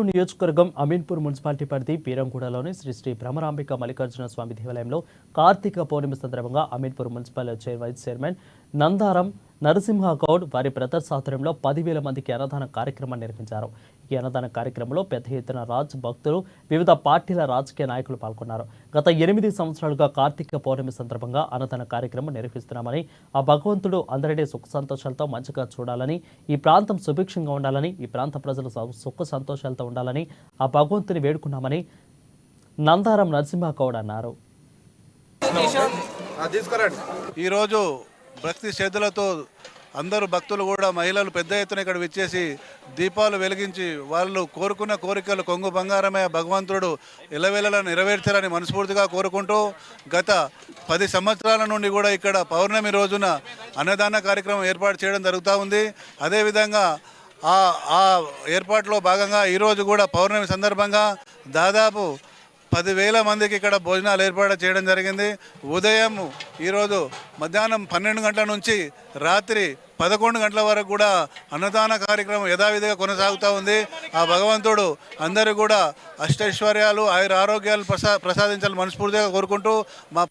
నియోజకవర్గం అమీన్పూర్ మున్సిపాలిటీ పరిధి పీరంగూడలోని శ్రీ శ్రీ భ్రమరాంబిక మల్లికార్జున స్వామి దేవాలయంలో కార్తీక పౌర్ణమి సందర్భంగా Ameenpur municipal vice chairman Nandaram Narasimha Goud వారి బ్రదర్స్ ఆధ్వర్యంలో 10,000 మందికి అన్నదాన కార్యక్రమాన్ని నిర్వహించారు. ఈ అన్నదాన కార్యక్రమంలో పెద్ద ఎత్తున భక్తులు వివిధ పార్టీల రాజకీయ నాయకులు పాల్గొన్నారు. గత 8 సంవత్సరాలుగా కార్తీక పౌర్ణమి సందర్భంగా అన్నదాన కార్యక్రమం నిర్వహిస్తున్నామని, ఆ భగవంతుడు అందరినీ సుఖ సంతోషాలతో మంచిగా చూడాలని, ఈ ప్రాంతం సుభిక్షంగా ఉండాలని, ఈ ప్రాంత ప్రజలు సుఖ సంతోషాలతో ఉండాలని ఆ భగవంతుని వేడుకున్నామని నందారం నరసింహ గౌడ్ అన్నారు. ఈరోజు భక్తి శ్రద్ధలతో అందరూ భక్తులు కూడా మహిళలు పెద్ద ఎత్తున ఇక్కడ విచ్చేసి దీపాలు వెలిగించి వాళ్ళు కోరుకున్న కోరికలు కొంగు బంగారమే భగవంతుడు ఎలవేళలా నెరవేర్చాలని మనస్ఫూర్తిగా కోరుకుంటూ గత 10 సంవత్సరాల నుండి కూడా ఇక్కడ పౌర్ణమి రోజున అన్నదాన కార్యక్రమం ఏర్పాటు చేయడం జరుగుతూ ఉంది. అదేవిధంగా ఆ ఏర్పాటులో భాగంగా ఈరోజు కూడా పౌర్ణమి సందర్భంగా దాదాపు 10,000 మందికి ఇక్కడ భోజనాలు ఏర్పాటు చేయడం జరిగింది. ఉదయం ఈరోజు మధ్యాహ్నం 12 గంటల నుంచి రాత్రి 11 గంటల వరకు కూడా అన్నదాన కార్యక్రమం యథావిధిగా కొనసాగుతూ ఉంది. ఆ భగవంతుడు అందరూ కూడా అష్టైశ్వర్యాలు ఆయుర ఆరోగ్యాలు ప్రసాదించాలని మనస్ఫూర్తిగా కోరుకుంటూ మా